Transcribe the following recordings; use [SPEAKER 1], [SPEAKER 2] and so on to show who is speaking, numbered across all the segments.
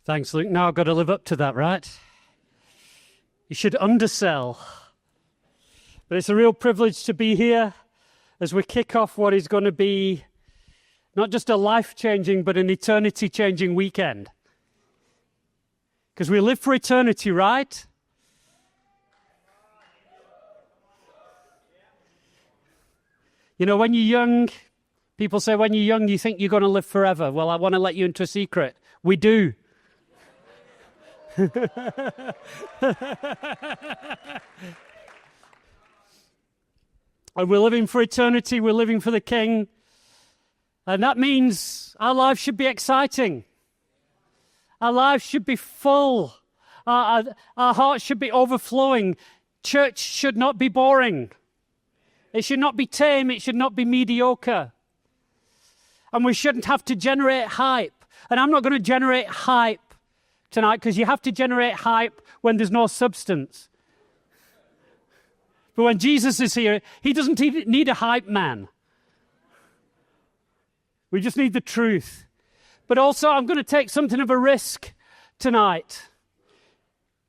[SPEAKER 1] Thanks, Luke. Now I've got to live up to that, right? You should undersell. But it's a real privilege to be here as we kick off what is going to be not just a life-changing, but an eternity-changing weekend. Because we live for eternity, right? You know, when you're young, people say when you're young, you think you're going to live forever. Well, I want to let you into a secret. We do. And we're living for eternity. We're living for the King. And that means our lives should be exciting. Our lives should be full. Our hearts should be overflowing. Church should not be boring. It should not be tame. It should not be mediocre. And we shouldn't have to generate hype. And I'm not going to generate hype tonight because you have to generate hype when there's no substance. But when Jesus is here, he doesn't need a hype man. We just need the truth. But also, I'm going to take something of a risk tonight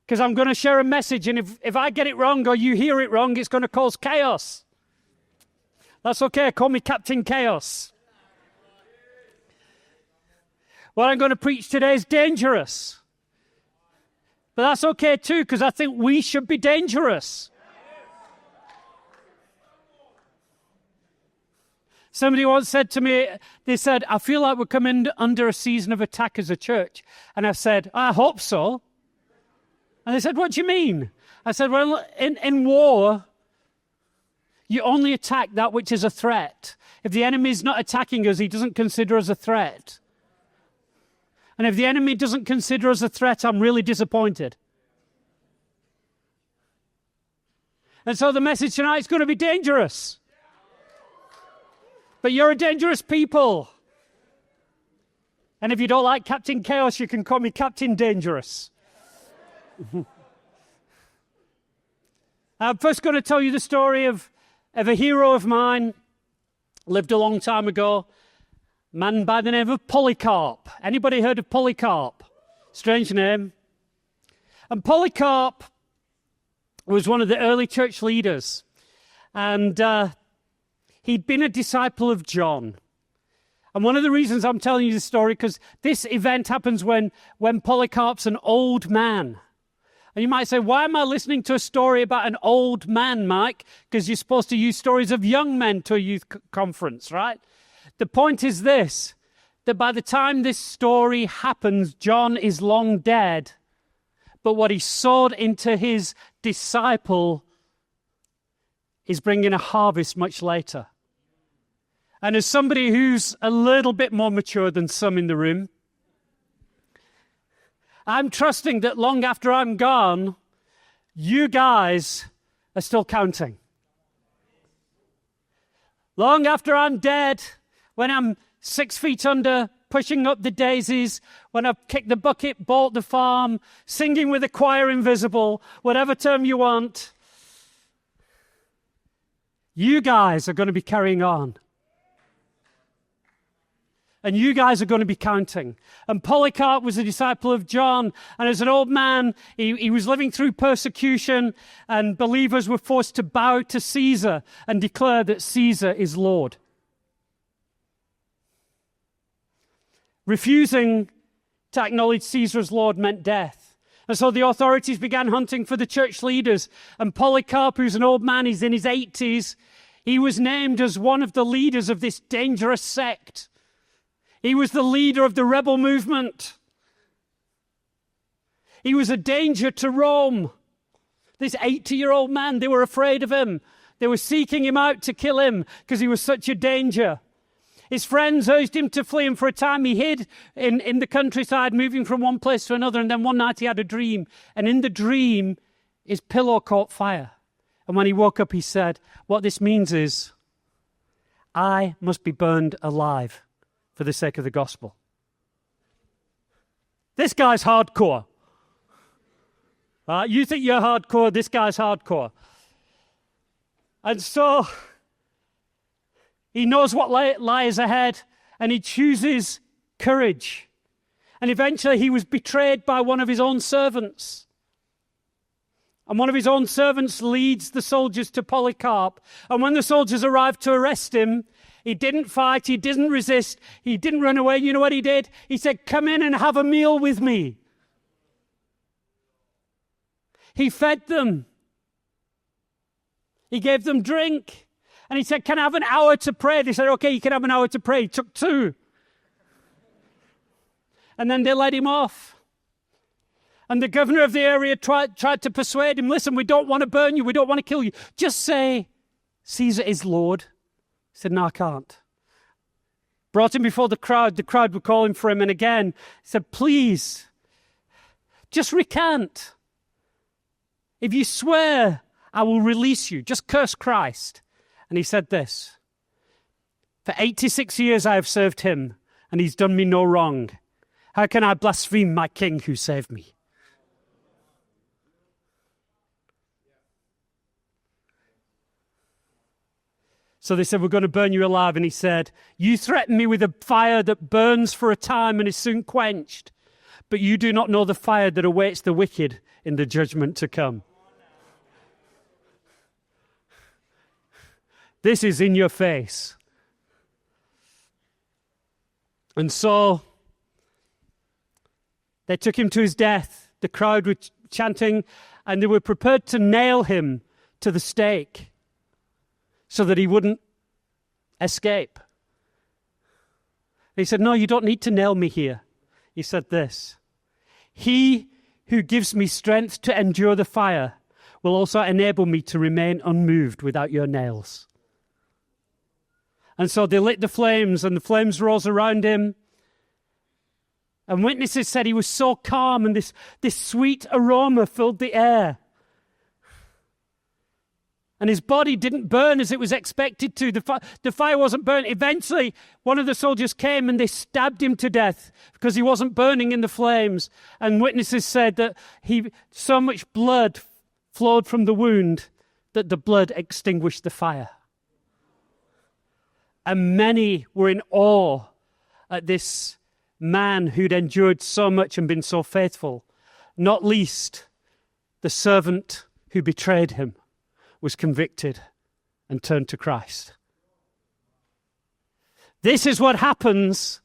[SPEAKER 1] because I'm going to share a message, and if I get it wrong or you hear it wrong, it's going to cause chaos. That's okay. Call me Captain Chaos. What I'm going to preach today is dangerous. But that's okay too, because I think we should be dangerous. Somebody once said to me, they said, I feel like we're coming under a season of attack as a church. And I said, I hope so. And they said, what do you mean? I said, well, in war, you only attack that which is a threat. If the enemy is not attacking us, he doesn't consider us a threat. And if the enemy doesn't consider us a threat, I'm really disappointed. And so the message tonight is going to be dangerous. But you're a dangerous people. And if you don't like Captain Chaos, you can call me Captain Dangerous. I'm first going to tell you the story of a hero of mine. Lived a long time ago. A man by the name of Polycarp. Anybody heard of Polycarp? Strange name. And Polycarp was one of the early church leaders. And he'd been a disciple of John. And one of the reasons I'm telling you this story, because this event happens when Polycarp's an old man. And you might say, why am I listening to a story about an old man, Mike? Because you're supposed to use stories of young men to a youth conference, right? The point is this, that by the time this story happens, John is long dead. But what he sowed into his disciple is bringing a harvest much later. And as somebody who's a little bit more mature than some in the room, I'm trusting that long after I'm gone, you guys are still counting. Long after I'm dead, when I'm 6 feet under, pushing up the daisies, when I've kicked the bucket, bought the farm, singing with the choir invisible, whatever term you want, you guys are going to be carrying on. And you guys are going to be counting. And Polycarp was a disciple of John. And as an old man, he was living through persecution. And believers were forced to bow to Caesar and declare that Caesar is Lord. Refusing to acknowledge Caesar as Lord meant death. And so the authorities began hunting for the church leaders. And Polycarp, who's an old man, he's in his 80s, he was named as one of the leaders of this dangerous sect. He was the leader of the rebel movement. He was a danger to Rome. This 80-year-old man, they were afraid of him. They were seeking him out to kill him because he was such a danger. His friends urged him to flee, and for a time he hid in the countryside, moving from one place to another. And then one night he had a dream. And in the dream, his pillow caught fire. And when he woke up, he said, what this means is, I must be burned alive for the sake of the gospel. This guy's hardcore. You think you're hardcore, this guy's hardcore. And so he knows what lies ahead, and he chooses courage. And eventually he was betrayed by one of his own servants. And one of his own servants leads the soldiers to Polycarp. And when the soldiers arrived to arrest him, he didn't fight, he didn't resist, he didn't run away. You know what he did? He said, "Come in and have a meal with me." He fed them. He gave them drink. And he said, "Can I have an hour to pray?" They said, "Okay, you can have an hour to pray." He took 2. And then they let him off. And the governor of the area tried to persuade him, "Listen, we don't want to burn you. We don't want to kill you. Just say, 'Caesar is Lord.'" He said, "No, I can't." Brought him before the crowd. The crowd were calling for him. And again, he said, "Please, just recant. If you swear, I will release you. Just curse Christ." And he said this, "For 86 years I have served him, and he's done me no wrong. How can I blaspheme my king who saved me?" So they said, "We're going to burn you alive." And he said, "You threaten me with a fire that burns for a time and is soon quenched, but you do not know the fire that awaits the wicked in the judgment to come." This is in your face. And so they took him to his death. The crowd were chanting, and they were prepared to nail him to the stake so that he wouldn't escape. He said, "No, you don't need to nail me here." He said this, "He who gives me strength to endure the fire will also enable me to remain unmoved without your nails." And so they lit the flames, and the flames rose around him. And witnesses said he was so calm, and this sweet aroma filled the air. And his body didn't burn as it was expected to. The fire wasn't burning. Eventually, one of the soldiers came and they stabbed him to death because he wasn't burning in the flames. And witnesses said that so much blood flowed from the wound that the blood extinguished the fire. And many were in awe at this man who'd endured so much and been so faithful. Not least, the servant who betrayed him was convicted and turned to Christ. This is what happens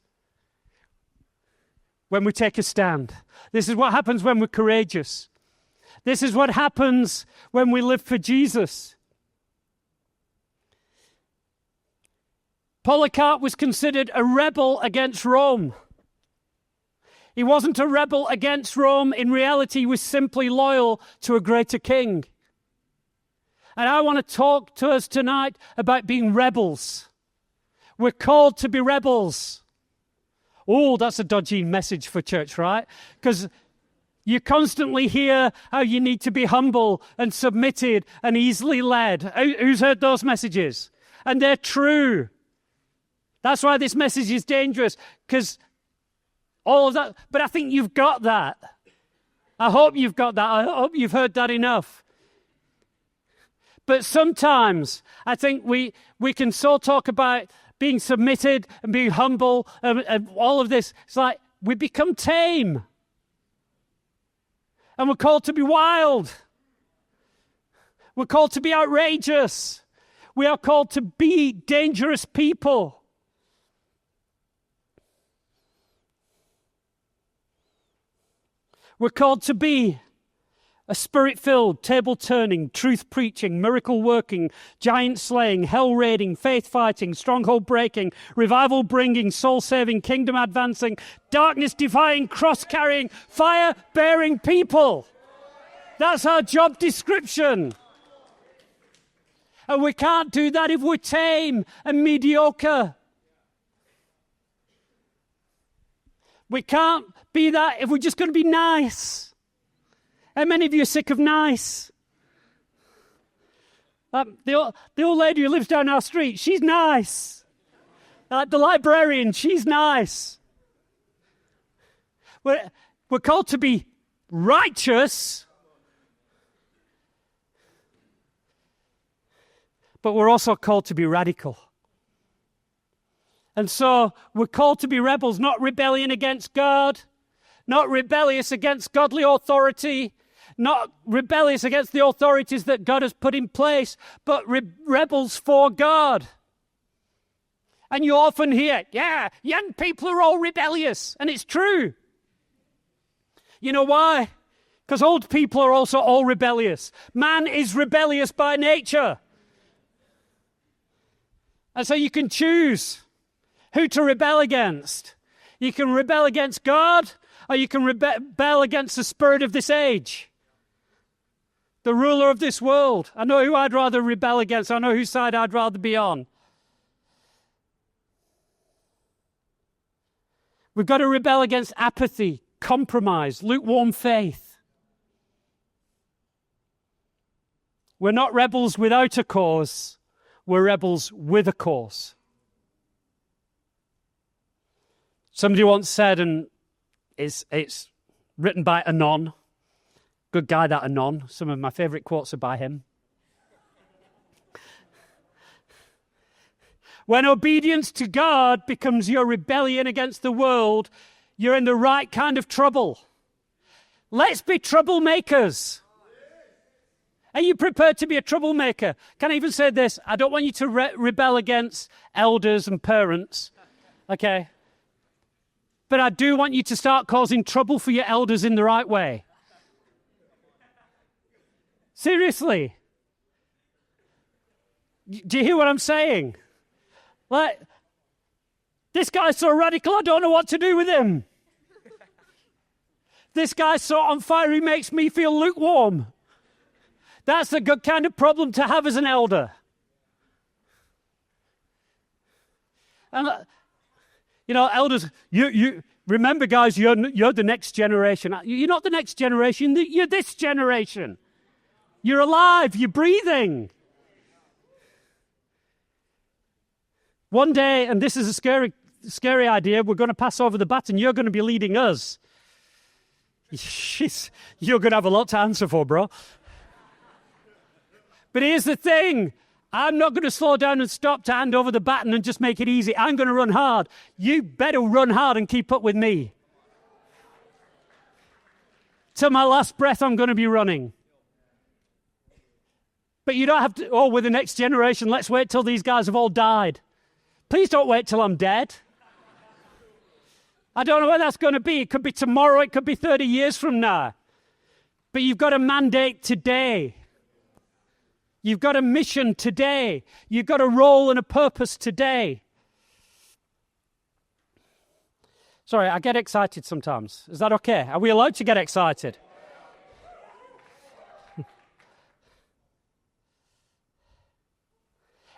[SPEAKER 1] when we take a stand. This is what happens when we're courageous. This is what happens when we live for Jesus. Polycarp was considered a rebel against Rome. He wasn't a rebel against Rome. In reality, he was simply loyal to a greater king. And I want to talk to us tonight about being rebels. We're called to be rebels. Oh, that's a dodgy message for church, right? Because you constantly hear how you need to be humble and submitted and easily led. Who's heard those messages? And they're true. That's why this message is dangerous, because all of that, but I think you've got that. I hope you've got that. I hope you've heard that enough. But sometimes I think we can so talk about being submitted and being humble and all of this. It's like we become tame. And we're called to be wild. We're called to be outrageous. We are called to be dangerous people. We're called to be a spirit-filled, table-turning, truth-preaching, miracle-working, giant-slaying, hell-raiding, faith-fighting, stronghold-breaking, revival-bringing, soul-saving, kingdom-advancing, darkness-defying, cross-carrying, fire-bearing people. That's our job description. And we can't do that if we're tame and mediocre. We can't be that if we're just going to be nice. How many of you are sick of nice? The old lady who lives down our street, she's nice. The librarian, she's nice. We're called to be righteous, but we're also called to be radical. And so we're called to be rebels, not rebellion against God, not rebellious against godly authority, not rebellious against the authorities that God has put in place, but rebels for God. And you often hear, yeah, young people are all rebellious. And it's true. You know why? Because old people are also all rebellious. Man is rebellious by nature. And so you can choose who to rebel against. You can rebel against God, or you can rebel against the spirit of this age, the ruler of this world. I know who I'd rather rebel against. I know whose side I'd rather be on. We've got to rebel against apathy, compromise, lukewarm faith. We're not rebels without a cause. We're rebels with a cause. Somebody once said, and it's written by Anon. Good guy, that Anon. Some of my favorite quotes are by him. When obedience to God becomes your rebellion against the world, you're in the right kind of trouble. Let's be troublemakers. Are you prepared to be a troublemaker? Can I even say this? I don't want you to rebel against elders and parents, okay? But I do want you to start causing trouble for your elders in the right way. Seriously. Do you hear what I'm saying? Like, this guy's so radical, I don't know what to do with him. This guy's so on fire, he makes me feel lukewarm. That's a good kind of problem to have as an elder. And, you know, elders, you remember, guys, you're the next generation. You're not the next generation, you're this generation. You're alive, you're breathing. One day, and this is a scary idea, we're going to pass over the baton. You're going to be leading us. You're going to have a lot to answer for, bro. But here's the thing. I'm not going to slow down and stop to hand over the baton and just make it easy. I'm going to run hard. You better run hard and keep up with me. Till my last breath, I'm going to be running. But you don't have to, oh, with the next generation, let's wait till these guys have all died. Please don't wait till I'm dead. I don't know when that's going to be. It could be tomorrow. It could be 30 years from now. But you've got a mandate today. You've got a mission today. You've got a role and a purpose today. Sorry, I get excited sometimes. Is that okay? Are we allowed to get excited?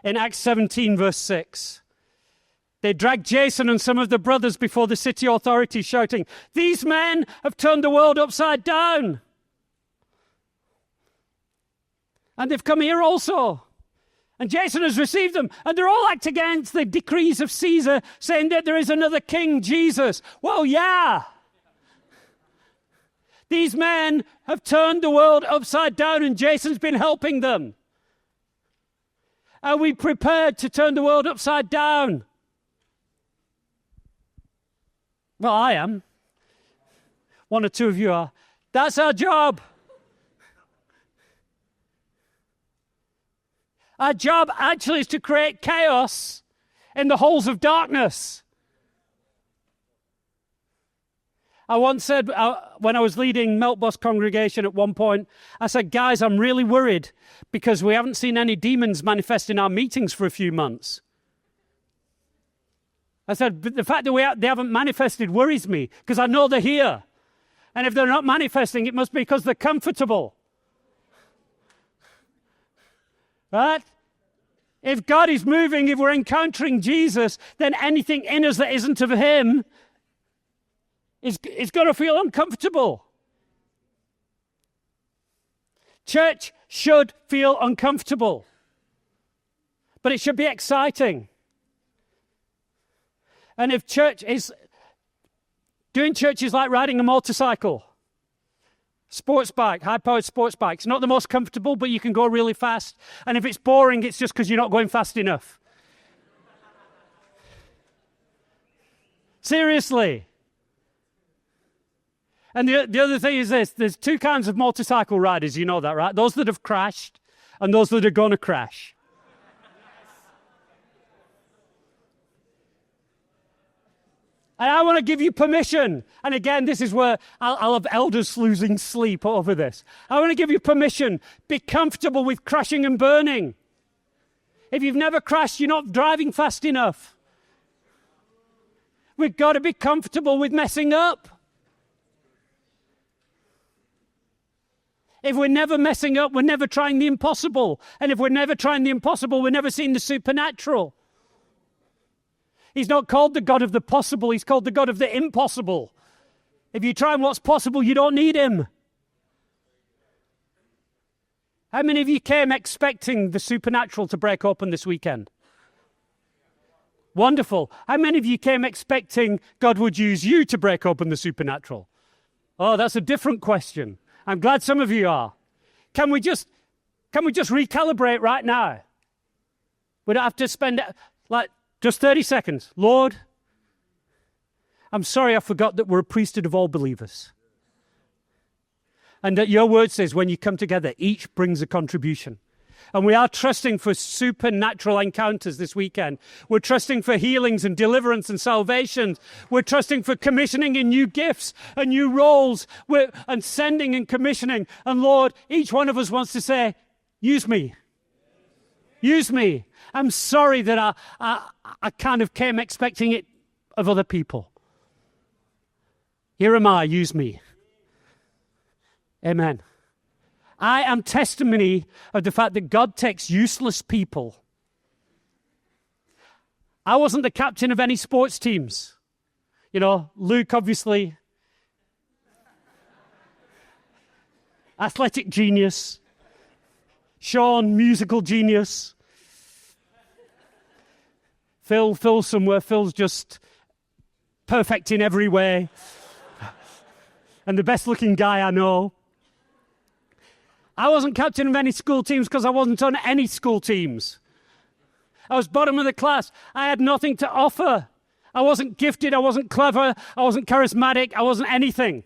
[SPEAKER 1] In Acts 17, verse 6, they dragged Jason and some of the brothers before the city authorities, shouting, "These men have turned the world upside down. And they've come here also. And Jason has received them. And they're all acting against the decrees of Caesar, saying that there is another king, Jesus." Well, yeah. These men have turned the world upside down, and Jason's been helping them. Are we prepared to turn the world upside down? Well, I am. One or two of you are. That's our job. Our job actually is to create chaos in the holes of darkness. I once said, when I was leading Meltbus congregation at one point, I said, "Guys, I'm really worried because we haven't seen any demons manifest in our meetings for a few months." I said, "But the fact that they haven't manifested worries me because I know they're here. And if they're not manifesting, it must be because they're comfortable." Right? If God is moving, if we're encountering Jesus, then anything in us that isn't of him is going to feel uncomfortable. Church should feel uncomfortable, but it should be exciting. And if doing church is like riding a motorcycle, sports bike, high-powered sports bike, it's not the most comfortable, but you can go really fast. And if it's boring, it's just because you're not going fast enough. Seriously. And the other thing is this. There's two kinds of motorcycle riders. You know that, right? Those that have crashed and those that are going to crash. And I want to give you permission. And again, this is where I'll have elders losing sleep over this. I want to give you permission. Be comfortable with crashing and burning. If you've never crashed, you're not driving fast enough. We've got to be comfortable with messing up. If we're never messing up, we're never trying the impossible. And if we're never trying the impossible, we're never seeing the supernatural. He's not called the God of the possible. He's called the God of the impossible. If you try what's possible, you don't need him. How many of you came expecting the supernatural to break open this weekend? Wonderful. How many of you came expecting God would use you to break open the supernatural? Oh, that's a different question. I'm glad some of you are. Can we just recalibrate right now? We don't have to spend just 30 seconds. Lord, I'm sorry I forgot that we're a priesthood of all believers. And that your word says when you come together, each brings a contribution. And we are trusting for supernatural encounters this weekend. We're trusting for healings and deliverance and salvation. We're trusting for commissioning in new gifts and new roles and sending and commissioning. And Lord, each one of us wants to say, use me. Use me. I'm sorry that I kind of came expecting it of other people. Here am I, use me. Amen. I am testimony of the fact that God takes useless people. I wasn't the captain of any sports teams. You know, Luke, obviously, athletic genius. Sean, musical genius. Phil somewhere. Phil's just perfect in every way. And the best looking guy I know. I wasn't captain of any school teams because I wasn't on any school teams. I was bottom of the class. I had nothing to offer. I wasn't gifted. I wasn't clever. I wasn't charismatic. I wasn't anything.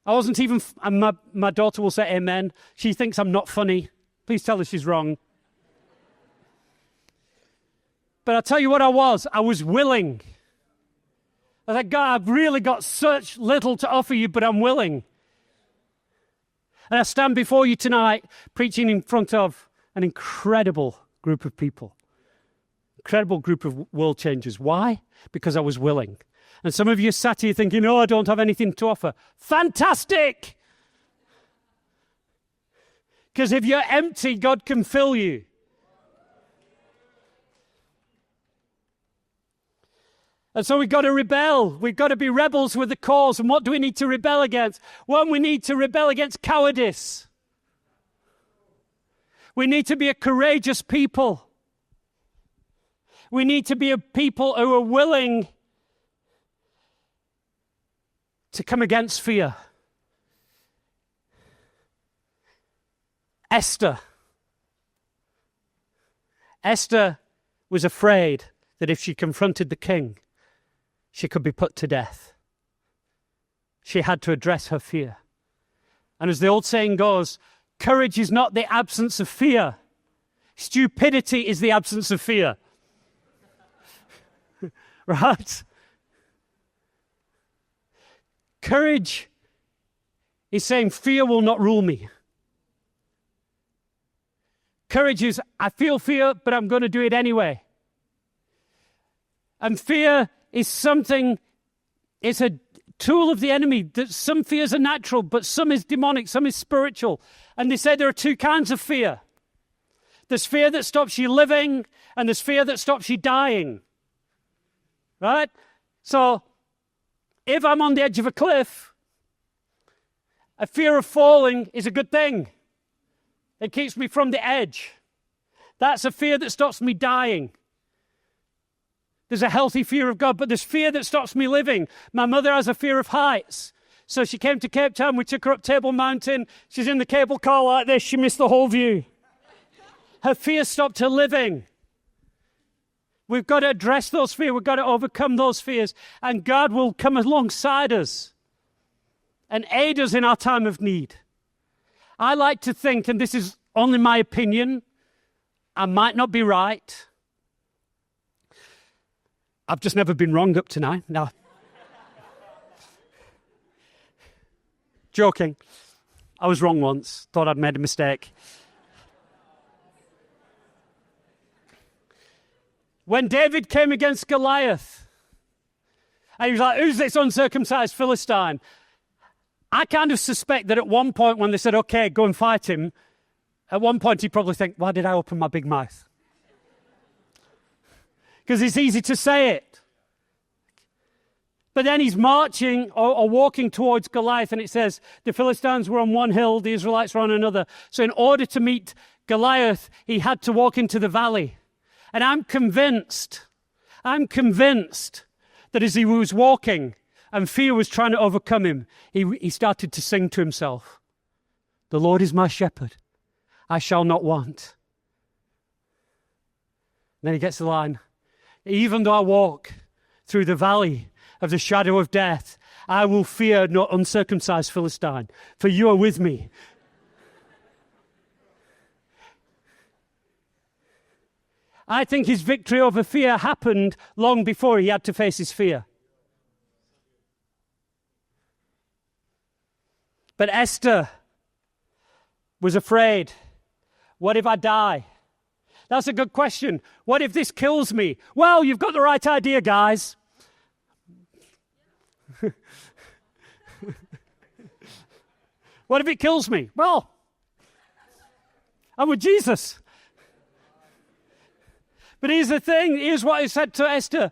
[SPEAKER 1] I wasn't even, and my daughter will say amen. She thinks I'm not funny. Please tell her she's wrong. But I'll tell you what I was willing. I said, God, I've really got such little to offer you, but I'm willing. And I stand before you tonight preaching in front of an incredible group of people. Incredible group of world changers. Why? Because I was willing. And some of you sat here thinking, oh, I don't have anything to offer. Fantastic! Because if you're empty, God can fill you. And so we've got to rebel. We've got to be rebels with the cause. And what do we need to rebel against? One, we need to rebel against cowardice. We need to be a courageous people. We need to be a people who are willing to come against fear. Esther was afraid that if she confronted the king, she could be put to death. She had to address her fear. And as the old saying goes, courage is not the absence of fear. Stupidity is the absence of fear. Right? Courage is saying fear will not rule me. Courage is, I feel fear, but I'm going to do it anyway. And fear is something, it's a tool of the enemy. That some fears are natural, but some is demonic, some is spiritual. And they say there are two kinds of fear. There's fear that stops you living, and there's fear that stops you dying. Right? So, if I'm on the edge of a cliff, a fear of falling is a good thing. It keeps me from the edge. That's a fear that stops me dying. There's a healthy fear of God, but there's fear that stops me living. My mother has a fear of heights. So she came to Cape Town, we took her up Table Mountain. She's in the cable car like this, she missed the whole view. Her fear stopped her living. We've got to address those fears. We've got to overcome those fears. And God will come alongside us. and aid us in our time of need. I like to think, and this is only my opinion, I might not be right. I've just never been wrong up to now. No. Joking. I was wrong once. Thought I'd made a mistake. When David came against Goliath, and he was like, who's this uncircumcised Philistine? I kind of suspect that at one point when they said, okay, go and fight him, at one point he'd probably think, why did I open my big mouth? Because it's easy to say it. But then he's marching or walking towards Goliath, and it says the Philistines were on one hill, the Israelites were on another. So in order to meet Goliath, he had to walk into the valley. And I'm convinced that as he was walking and fear was trying to overcome him, he started to sing to himself, the Lord is my shepherd, I shall not want. And then he gets the line, even though I walk through the valley of the shadow of death, I will fear no uncircumcised Philistine, for you are with me. I think his victory over fear happened long before he had to face his fear. But Esther was afraid. What if I die? That's a good question. What if this kills me? Well, you've got the right idea, guys. What if it kills me? Well, I'm with Jesus. But here's the thing, here's what he said to Esther.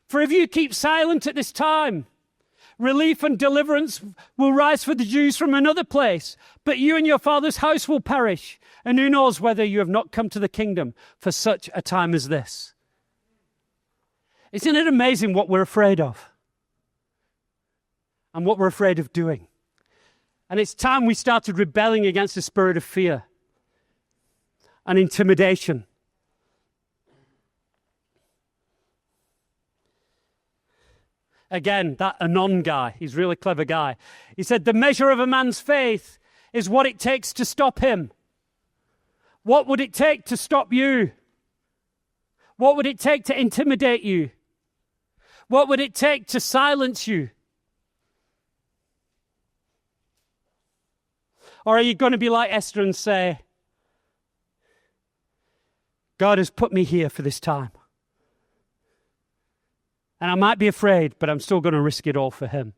[SPEAKER 1] For if you keep silent at this time, relief and deliverance will rise for the Jews from another place, but you and your father's house will perish. And who knows whether you have not come to the kingdom for such a time as this. Isn't it amazing what we're afraid of? And what we're afraid of doing. And it's time we started rebelling against the spirit of fear and intimidation. Again, that Anon guy, he's a really clever guy. He said, the measure of a man's faith is what it takes to stop him. What would it take to stop you? What would it take to intimidate you? What would it take to silence you? Or are you going to be like Esther and say, God has put me here for this time. And I might be afraid, but I'm still going to risk it all for him.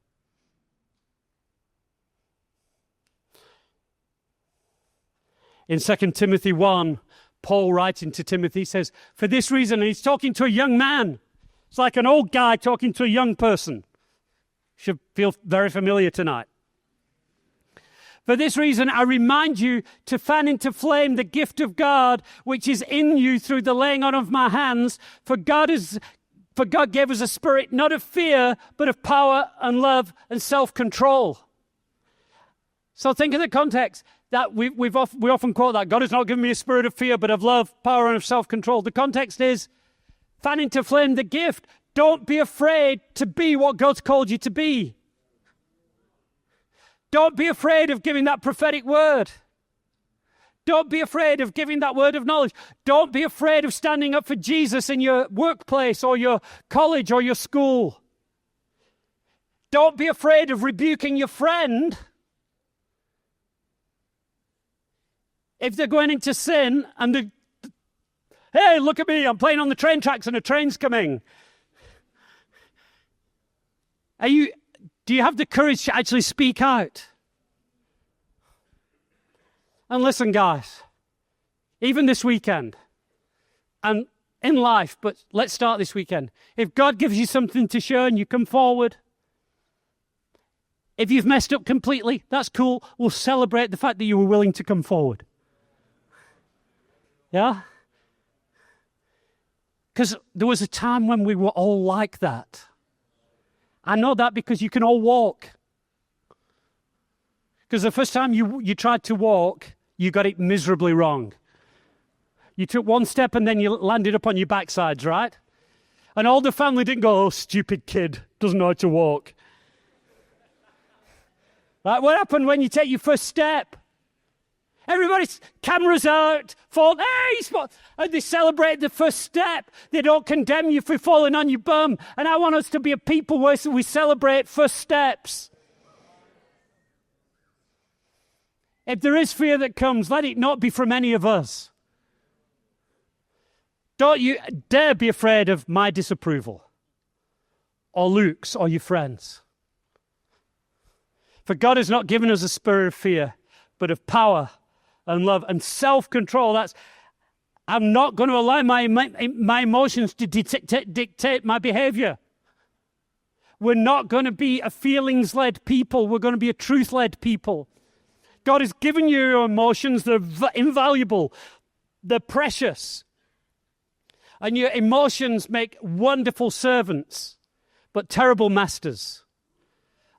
[SPEAKER 1] In 2 Timothy 1, Paul writing to Timothy says, for this reason, and he's talking to a young man. It's like an old guy talking to a young person. Should feel very familiar tonight. For this reason, I remind you to fan into flame the gift of God, which is in you through the laying on of my hands. For God gave us a spirit not of fear, but of power and love and self-control. So think of the context that we often quote that God has not given me a spirit of fear, but of love, power, and of self-control. The context is fan into flame the gift. Don't be afraid to be what God's called you to be. Don't be afraid of giving that prophetic word. Don't be afraid of giving that word of knowledge. Don't be afraid of standing up for Jesus in your workplace or your college or your school. Don't be afraid of rebuking your friend if they're going into sin and hey, look at me, I'm playing on the train tracks and a train's coming. Do you have the courage to actually speak out? And listen, guys, even this weekend, and in life, but let's start this weekend. If God gives you something to share and you come forward, if you've messed up completely, that's cool. We'll celebrate the fact that you were willing to come forward. Yeah? Because there was a time when we were all like that. I know that because you can all walk. Because the first time you tried to walk, you got it miserably wrong. You took one step and then you landed up on your backsides, right? And all the family didn't go, oh, stupid kid, doesn't know how to walk. Like, what happened when you take your first step? Everybody's cameras out, fall, hey, and they celebrate the first step. They don't condemn you for falling on your bum. And I want us to be a people where we celebrate first steps. If there is fear that comes, let it not be from any of us. Don't you dare be afraid of my disapproval, or Luke's, or your friends. For God has not given us a spirit of fear, but of power and love and self-control. I'm not going to allow my emotions to dictate my behavior. We're not going to be a feelings-led people. We're going to be a truth-led people. God has given you your emotions. They're invaluable. They're precious. And your emotions make wonderful servants, but terrible masters.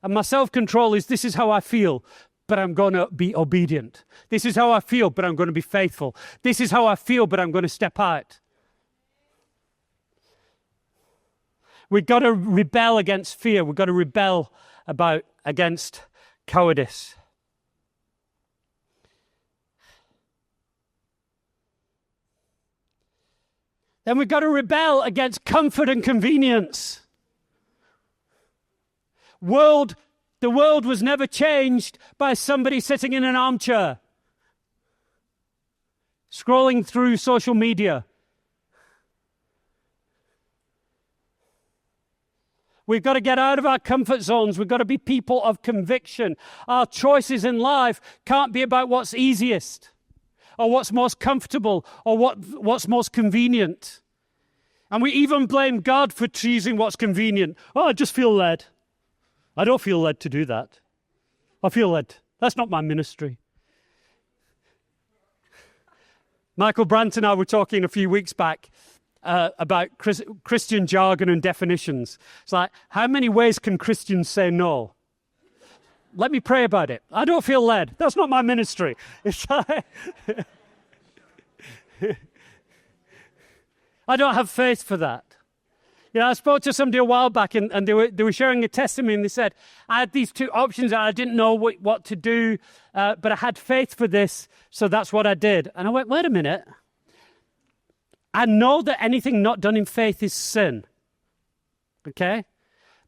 [SPEAKER 1] And my self-control is, this is how I feel, but I'm going to be obedient. This is how I feel, but I'm going to be faithful. This is how I feel, but I'm going to step out. We've got to rebel against fear. We've got to rebel against cowardice. Then we've got to rebel against comfort and convenience. The world was never changed by somebody sitting in an armchair, scrolling through social media. We've got to get out of our comfort zones. We've got to be people of conviction. Our choices in life can't be about what's easiest, or what's most comfortable, or what's most convenient. And we even blame God for choosing what's convenient. Oh, I just feel led. I don't feel led to do that. I feel led. That's not my ministry. Michael Brandt and I were talking a few weeks back about Christian jargon and definitions. It's like, how many ways can Christians say no? Let me pray about it. I don't feel led. That's not my ministry. It's like I don't have faith for that. You know, I spoke to somebody a while back, and they were sharing a testimony, and they said, I had these two options, and I didn't know what to do, but I had faith for this, so that's what I did. And I went, wait a minute. I know that anything not done in faith is sin. Okay?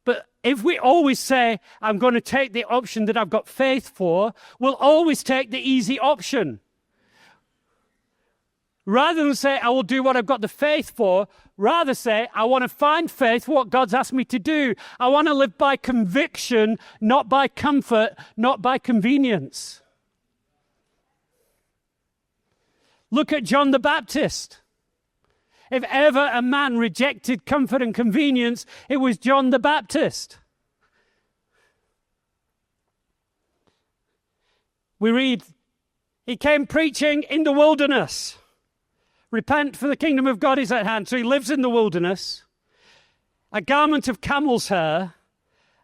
[SPEAKER 1] But if we always say, I'm going to take the option that I've got faith for, we'll always take the easy option. Rather than say, I will do what I've got the faith for, rather say, I want to find faith for what God's asked me to do. I want to live by conviction, not by comfort, not by convenience. Look at John the Baptist. If ever a man rejected comfort and convenience, it was John the Baptist. We read, he came preaching in the wilderness. Repent, for the kingdom of God is at hand. So he lives in the wilderness, a garment of camel's hair,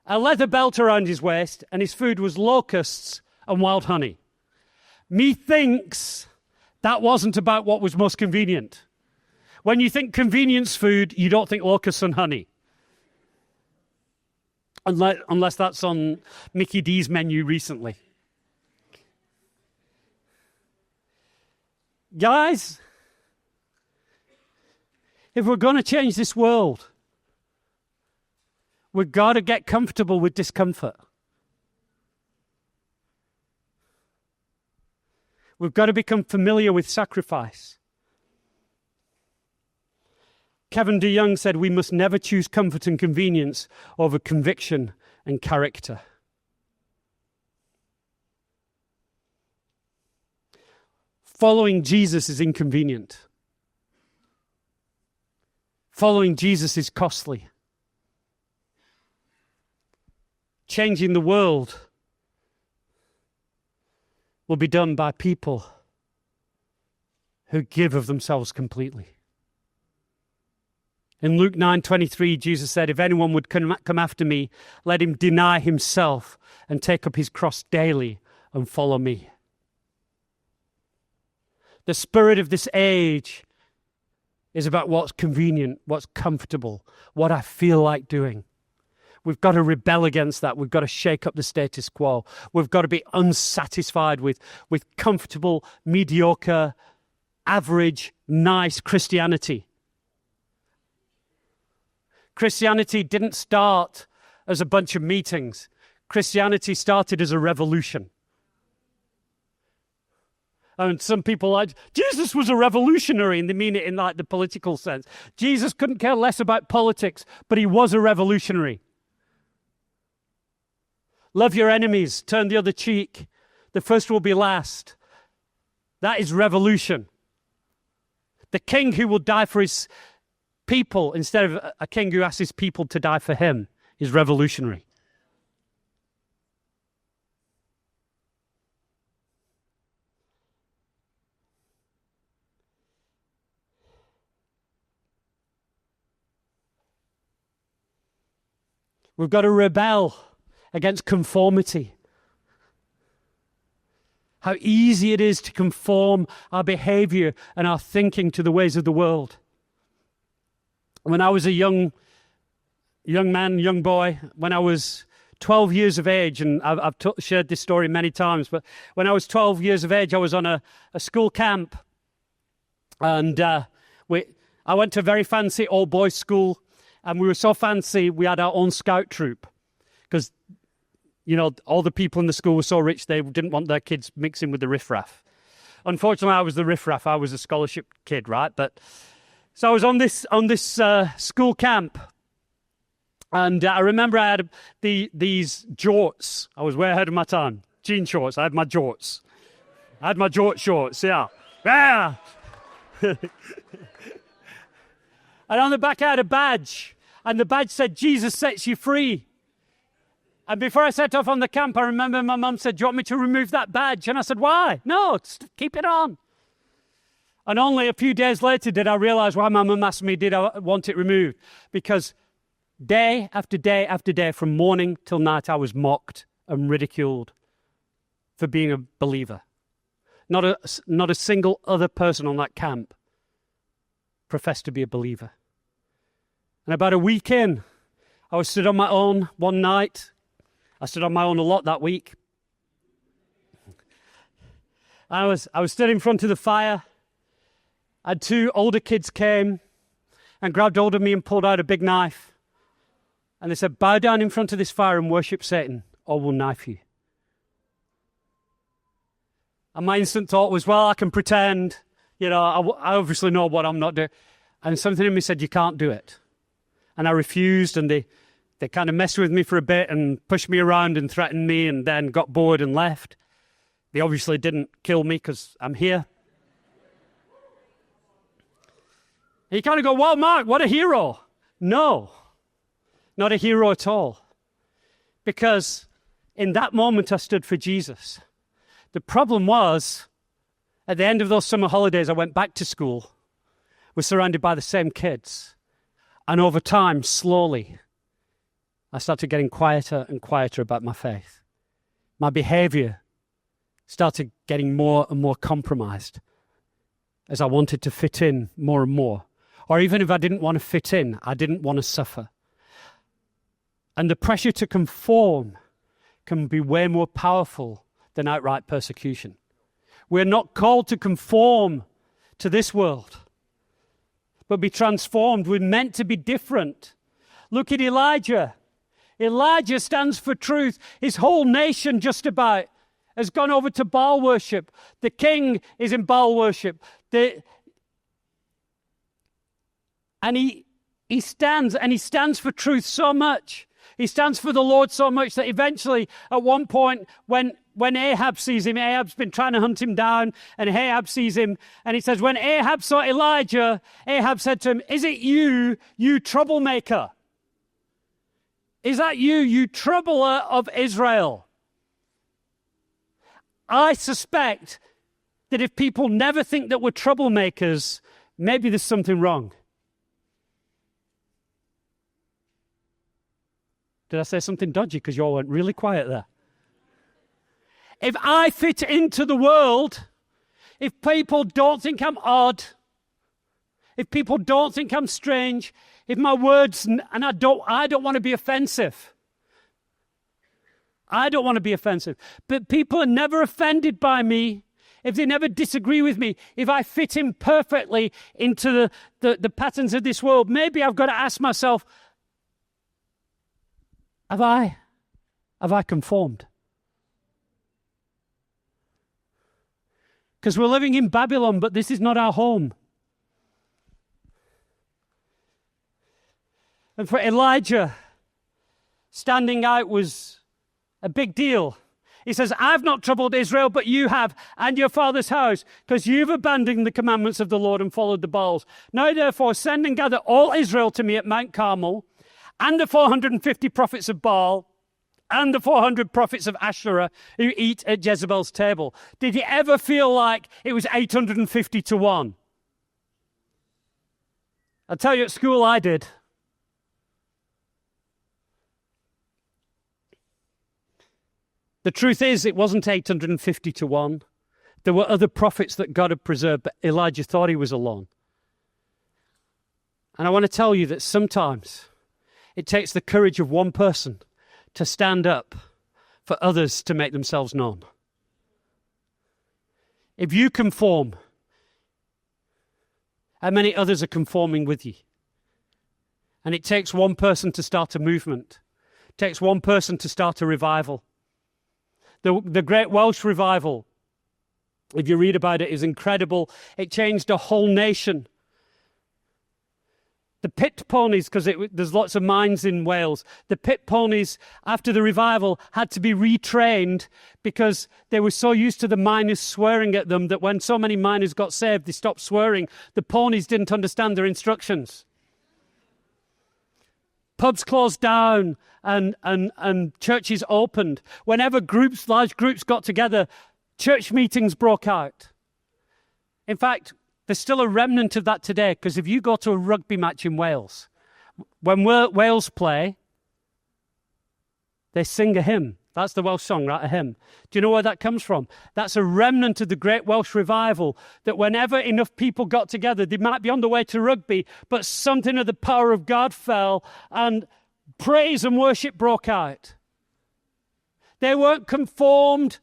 [SPEAKER 1] a leather belt around his waist, and his food was locusts and wild honey. Methinks that wasn't about what was most convenient. When you think convenience food, you don't think locusts and honey. Unless that's on Mickey D's menu recently. Guys, if we're going to change this world, we've got to get comfortable with discomfort. We've got to become familiar with sacrifice. Kevin DeYoung said we must never choose comfort and convenience over conviction and character. Following Jesus is inconvenient. Following Jesus is costly. Changing the world will be done by people who give of themselves completely. In Luke 9:23, Jesus said, if anyone would come after me, let him deny himself and take up his cross daily and follow me. The spirit of this age is about what's convenient, what's comfortable, what I feel like doing. We've got to rebel against that. We've got to shake up the status quo. We've got to be unsatisfied with comfortable, mediocre, average, nice Christianity. Christianity didn't start as a bunch of meetings. Christianity started as a revolution. And some people like, Jesus was a revolutionary, and they mean it in like the political sense. Jesus couldn't care less about politics, but he was a revolutionary. Love your enemies, turn the other cheek. The first will be last. That is revolution. The king who will die for his people instead of a king who asks his people to die for him is revolutionary. We've got to rebel against conformity. How easy it is to conform our behavior and our thinking to the ways of the world. When I was a young man, young boy, when I was 12 years of age, and I've shared this story many times, but when I was 12 years of age, I was on a school camp, and I went to a very fancy all-boys school, and we were so fancy, we had our own scout troop, because, you know, all the people in the school were so rich, they didn't want their kids mixing with the riffraff. Unfortunately, I was the riffraff. I was a scholarship kid, right? But so I was on this school camp, and I remember I had these jorts. I was way ahead of my time. Jean shorts. I had my jorts. I had my jort shorts. Yeah. And on the back I had a badge, and the badge said, "Jesus sets you free." And before I set off on the camp, I remember my mum said, "Do you want me to remove that badge?" And I said, "Why?" "No, keep it on." And only a few days later did I realize why my mum asked me, did I want it removed? Because day after day after day, from morning till night, I was mocked and ridiculed for being a believer. Not a single other person on that camp professed to be a believer. And about a week in, I was stood on my own one night. I stood on my own a lot that week. I was stood in front of the fire. And two older kids came and grabbed hold of me and pulled out a big knife. And they said, "Bow down in front of this fire and worship Satan, or we'll knife you." And my instant thought was, well, I can pretend. You know, I obviously know what I'm not doing. And something in me said, you can't do it. And I refused, and they kind of messed with me for a bit and pushed me around and threatened me, and then got bored and left. They obviously didn't kill me because I'm here. And you kind of go, "Well, Mark, what a hero." No, not a hero at all. Because in that moment I stood for Jesus. The problem was, at the end of those summer holidays, I went back to school. Was surrounded by the same kids. And over time, slowly, I started getting quieter and quieter about my faith. My behavior started getting more and more compromised as I wanted to fit in more and more. Or even if I didn't want to fit in, I didn't want to suffer. And the pressure to conform can be way more powerful than outright persecution. We're not called to conform to this world, but be transformed. We're meant to be different. Look at Elijah. Elijah stands for truth. His whole nation just about has gone over to Baal worship. The king is in Baal worship. And he stands for truth so much. He stands for the Lord so much that eventually, at one point, when Ahab sees him, Ahab's been trying to hunt him down, and Ahab sees him, and he says, when Ahab saw Elijah, Ahab said to him, "Is it you, you troublemaker? Is that you, you troubler of Israel?" I suspect that if people never think that we're troublemakers, maybe there's something wrong. Did I say something dodgy? Because you all went really quiet there. If I fit into the world, if people don't think I'm odd, if people don't think I'm strange, if my words, and I don't want to be offensive. I don't want to be offensive. But people are never offended by me if they never disagree with me, if I fit in perfectly into the patterns of this world. Maybe I've got to ask myself, have I conformed? Because we're living in Babylon, but this is not our home. And for Elijah, standing out was a big deal. He says, I've not troubled Israel, but you have, and your father's house, because you've abandoned the commandments of the Lord and followed the Baals. Now, therefore, send and gather all Israel to me at Mount Carmel, and the 450 prophets of Baal, and the 400 prophets of Asherah who eat at Jezebel's table. Did you ever feel like it was 850 to 1? I'll tell you, at school I did. The truth is, it wasn't 850 to 1. There were other prophets that God had preserved, but Elijah thought he was alone. And I want to tell you that sometimes it takes the courage of one person to stand up for others to make themselves known. If you conform, how many others are conforming with you? And it takes one person to start a movement. It takes one person to start a revival. The Great Welsh Revival, if you read about it, is incredible. It changed a whole nation. The pit ponies, because there's lots of mines in Wales, the pit ponies, after the revival, had to be retrained because they were so used to the miners swearing at them that when so many miners got saved, they stopped swearing. The ponies didn't understand their instructions. Pubs closed down and churches opened. Whenever large groups got together, church meetings broke out. In fact, there's still a remnant of that today, because if you go to a rugby match in Wales, when Wales play, they sing a hymn. That's the Welsh song, right? A hymn. Do you know where that comes from? That's a remnant of the Great Welsh Revival, that whenever enough people got together, they might be on the way to rugby, but something of the power of God fell and praise and worship broke out. They weren't conformed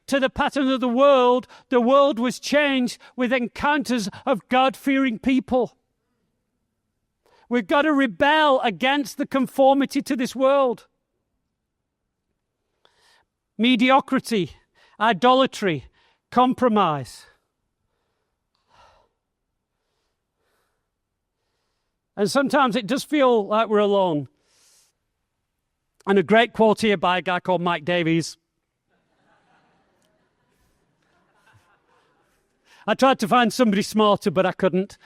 [SPEAKER 1] to the pattern of the world. The world was changed with encounters of God-fearing people. We've got to rebel against the conformity to this world. Mediocrity, idolatry, compromise. And sometimes it does feel like we're alone. And a great quote here by a guy called Mike Davies. I tried to find somebody smarter, but I couldn't.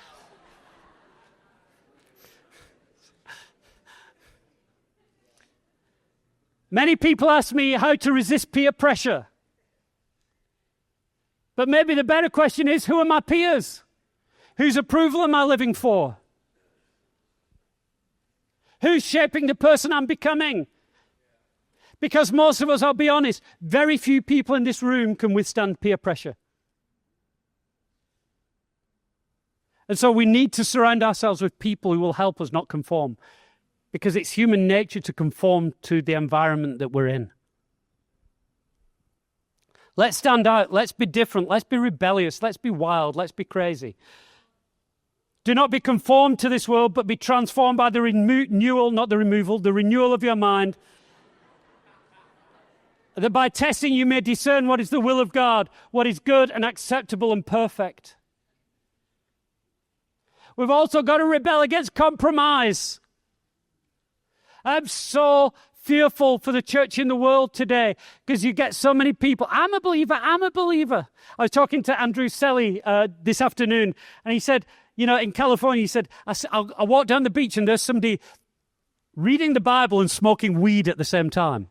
[SPEAKER 1] Many people ask me how to resist peer pressure. But maybe the better question is, who are my peers? Whose approval am I living for? Who's shaping the person I'm becoming? Because most of us, I'll be honest, very few people in this room can withstand peer pressure. And so we need to surround ourselves with people who will help us not conform, because it's human nature to conform to the environment that we're in. Let's stand out. Let's be different. Let's be rebellious. Let's be wild. Let's be crazy. Do not be conformed to this world, but be transformed by the renewal, not the removal, the renewal of your mind, that by testing you may discern what is the will of God, what is good and acceptable and perfect. We've also got to rebel against compromise. I'm so fearful for the church in the world today, because you get so many people, I'm a believer. I was talking to Andrew Selly this afternoon, and he said, you know, in California, he said, I walked down the beach and there's somebody reading the Bible and smoking weed at the same time.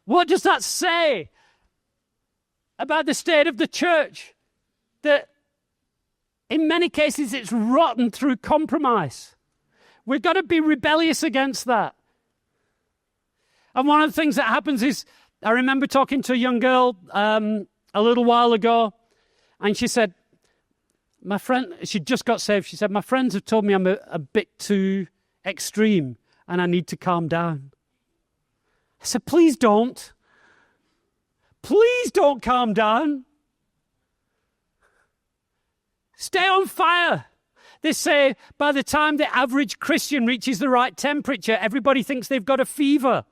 [SPEAKER 1] What does that say about the state of the church? That in many cases it's rotten through compromise. We've got to be rebellious against that. And one of the things that happens is, I remember talking to a young girl a little while ago, and she said, my friend, she just got saved, she said, my friends have told me I'm a bit too extreme and I need to calm down. said, please don't. Please don't calm down. Stay on fire. They say by the time the average Christian reaches the right temperature, everybody thinks they've got a fever.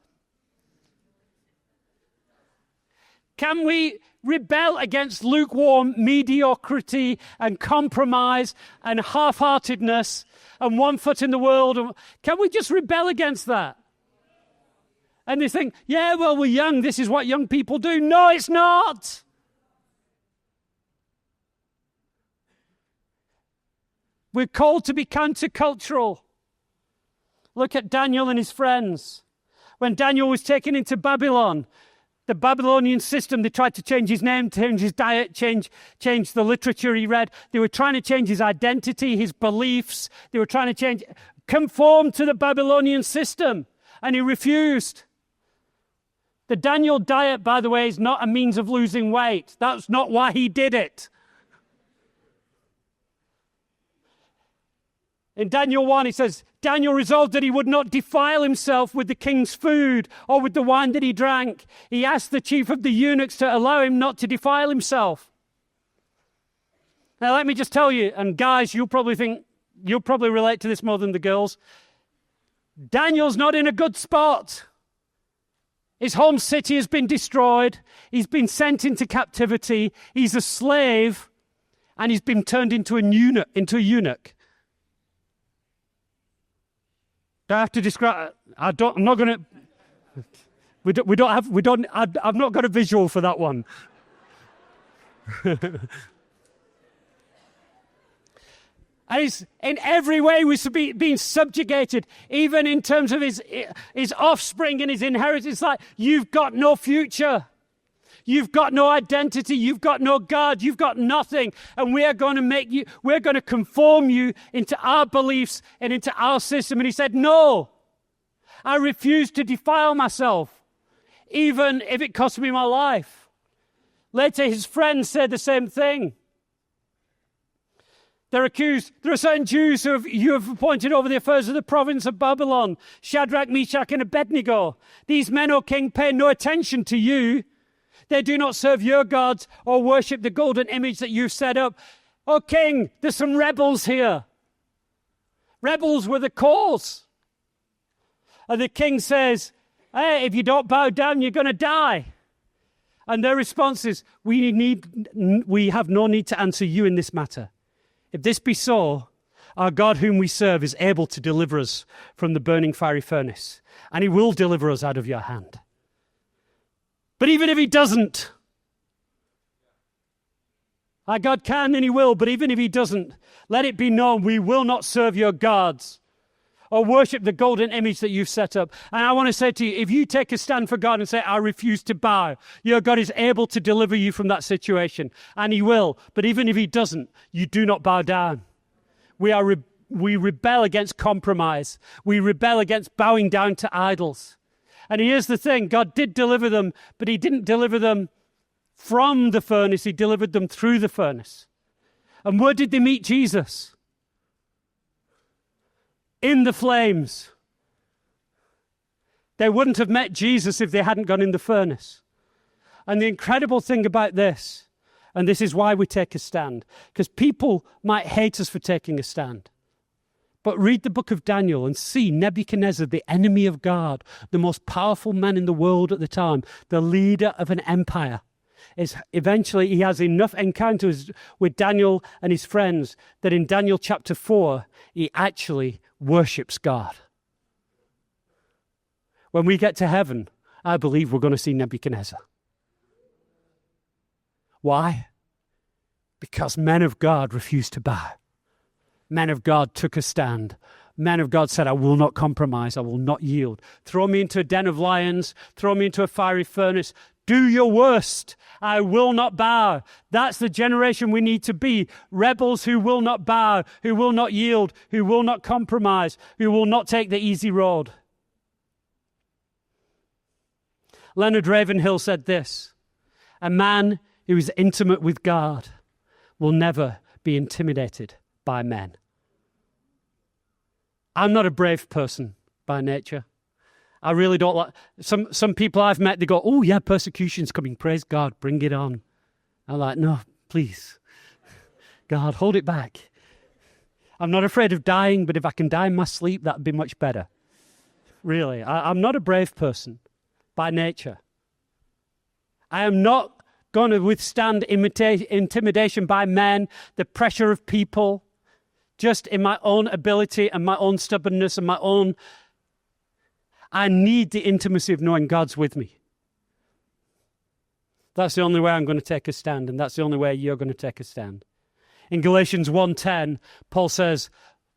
[SPEAKER 1] Can we rebel against lukewarm mediocrity and compromise and half-heartedness and one foot in the world? Can we just rebel against that? And they think, yeah, well, we're young. This is what young people do. No, it's not. We're called to be countercultural. Look at Daniel and his friends. When Daniel was taken into Babylon, the Babylonian system, they tried to change his name, change his diet, change the literature he read. They were trying to change his identity, his beliefs. They were trying to conform to the Babylonian system. And he refused. The Daniel diet, by the way, is not a means of losing weight. That's not why he did it. In Daniel 1, he says, Daniel resolved that he would not defile himself with the king's food or with the wine that he drank. He asked the chief of the eunuchs to allow him not to defile himself. Now, let me just tell you, and guys, you'll probably relate to this more than the girls. Daniel's not in a good spot. His home city has been destroyed. He's been sent into captivity. He's a slave, and he's been turned into a eunuch. Do I have to describe? I'm not going to. I've not got a visual for that one. And he's in every way was being subjugated, even in terms of his offspring and his inheritance. It's like, you've got no future. You've got no identity. You've got no God. You've got nothing. And we're going to conform you into our beliefs and into our system. And he said, no, I refuse to defile myself, even if it costs me my life. Later, his friends said the same thing. They're accused. There are certain Jews you have appointed over the affairs of the province of Babylon, Shadrach, Meshach, and Abednego. These men, O king, pay no attention to you. They do not serve your gods or worship the golden image that you've set up. Oh, king, there's some rebels here. Rebels were the cause. And the king says, hey, if you don't bow down, you're going to die. And their response is, we have no need to answer you in this matter. If this be so, our God whom we serve is able to deliver us from the burning fiery furnace, and he will deliver us out of your hand. But even if he doesn't, our God can and he will, but even if he doesn't, let it be known we will not serve your gods or worship the golden image that you've set up. And I want to say to you, if you take a stand for God and say, I refuse to bow, your God is able to deliver you from that situation, and he will. But even if he doesn't, you do not bow down. We rebel against compromise. We rebel against bowing down to idols. And here's the thing, God did deliver them, but he didn't deliver them from the furnace, he delivered them through the furnace. And where did they meet Jesus? In the flames. They wouldn't have met Jesus if they hadn't gone in the furnace. And the incredible thing about this, and this is why we take a stand, because people might hate us for taking a stand. But read the book of Daniel and see Nebuchadnezzar, the enemy of God, the most powerful man in the world at the time, the leader of an empire. Eventually he has enough encounters with Daniel and his friends that in Daniel chapter 4, he actually worships God. When we get to heaven, I believe we're going to see Nebuchadnezzar. Why? Because men of God refused to bow. Men of God took a stand. Men of God said, I will not compromise. I will not yield. Throw me into a den of lions. Throw me into a fiery furnace. Do your worst. I will not bow. That's the generation we need to be. Rebels who will not bow, who will not yield, who will not compromise, who will not take the easy road. Leonard Ravenhill said this, a man who is intimate with God will never be intimidated by men. I'm not a brave person by nature. I really don't like... Some people I've met, they go, oh, yeah, persecution's coming. Praise God, bring it on. I'm like, no, please. God, hold it back. I'm not afraid of dying, but if I can die in my sleep, that'd be much better. Really, I'm not a brave person by nature. I am not going to withstand intimidation by men, the pressure of people, just in my own ability and my own stubbornness and my own... I need the intimacy of knowing God's with me. That's the only way I'm going to take a stand, and that's the only way you're going to take a stand. In Galatians 1:10, Paul says,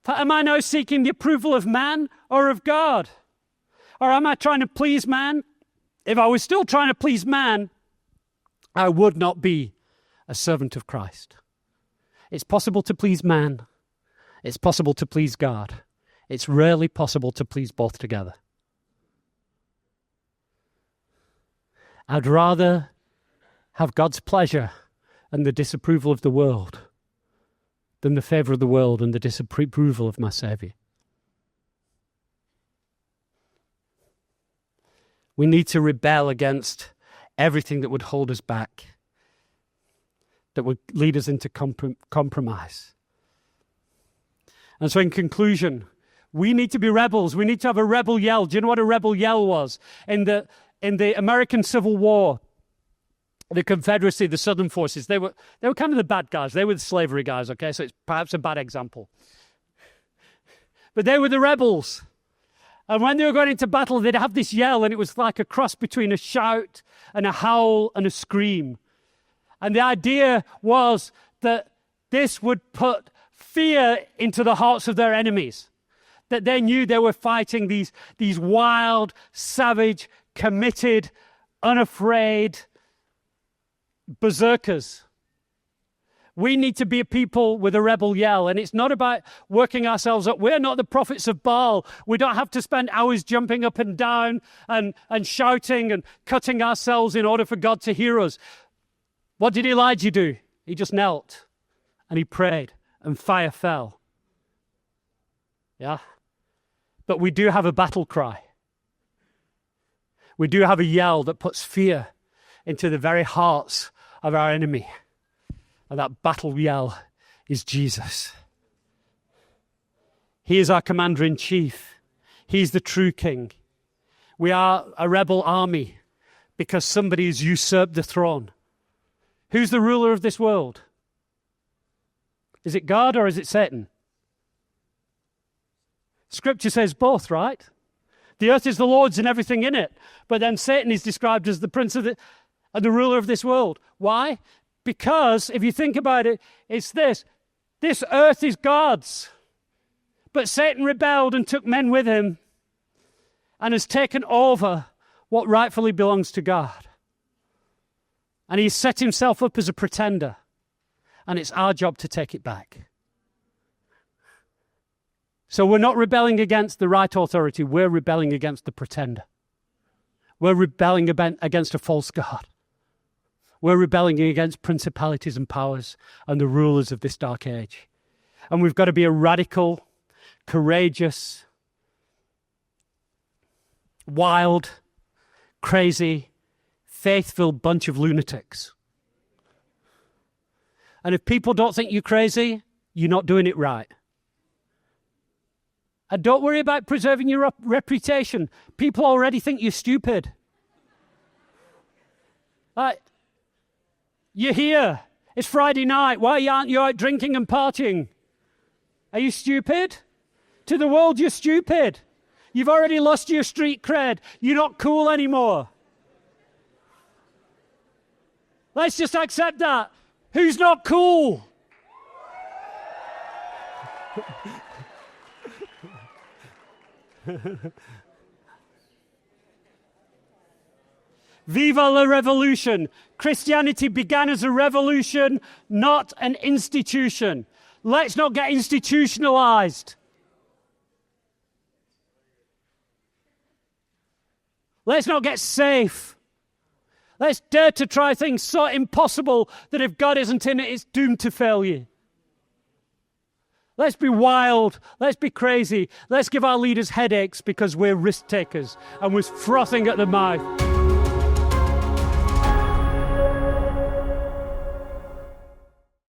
[SPEAKER 1] am I now seeking the approval of man or of God? Or am I trying to please man? If I was still trying to please man, I would not be a servant of Christ. It's possible to please man. It's possible to please God. It's rarely possible to please both together. I'd rather have God's pleasure and the disapproval of the world than the favor of the world and the disapproval of my Savior. We need to rebel against everything that would hold us back, that would lead us into compromise. And so in conclusion, we need to be rebels. We need to have a rebel yell. Do you know what a rebel yell was? In the American Civil War, the Confederacy, the Southern forces, they were kind of the bad guys. They were the slavery guys, okay? So it's perhaps a bad example. But they were the rebels. And when they were going into battle, they'd have this yell, and it was like a cross between a shout and a howl and a scream. And the idea was that this would put fear into the hearts of their enemies, that they knew they were fighting these wild, savage, committed, unafraid berserkers. We need to be a people with a rebel yell, and it's not about working ourselves up. We're not the prophets of Baal. We don't have to spend hours jumping up and down and shouting and cutting ourselves in order for God to hear us. What did Elijah do? He just knelt and he prayed, and fire fell. Yeah? But we do have a battle cry. We do have a yell that puts fear into the very hearts of our enemy. And that battle yell is Jesus. He is our commander-in-chief. He's the true king. We are a rebel army because somebody has usurped the throne. Who's the ruler of this world? Is it God or is it Satan? Scripture says both, right? The earth is the Lord's and everything in it. But then Satan is described as the prince of the ruler of this world. Why? Because if you think about it, it's this. This earth is God's. But Satan rebelled and took men with him and has taken over what rightfully belongs to God. And he's set himself up as a pretender. And it's our job to take it back. So we're not rebelling against the right authority. We're rebelling against the pretender. We're rebelling against a false god. We're rebelling against principalities and powers and the rulers of this dark age. And we've got to be a radical, courageous, wild, crazy, faith-filled bunch of lunatics. And if people don't think you're crazy, you're not doing it right. And don't worry about preserving your reputation. People already think you're stupid. You're here. It's Friday night. Why aren't you out drinking and partying? Are you stupid? To the world, you're stupid. You've already lost your street cred. You're not cool anymore. Let's just accept that. Who's not cool? Viva la revolution. Christianity began as a revolution, not an institution. Let's not get institutionalized. Let's not get safe. Let's dare to try things so impossible that if God isn't in it, it's doomed to failure. Let's be wild. Let's be crazy. Let's give our leaders headaches because we're risk takers and we're frothing at the mouth.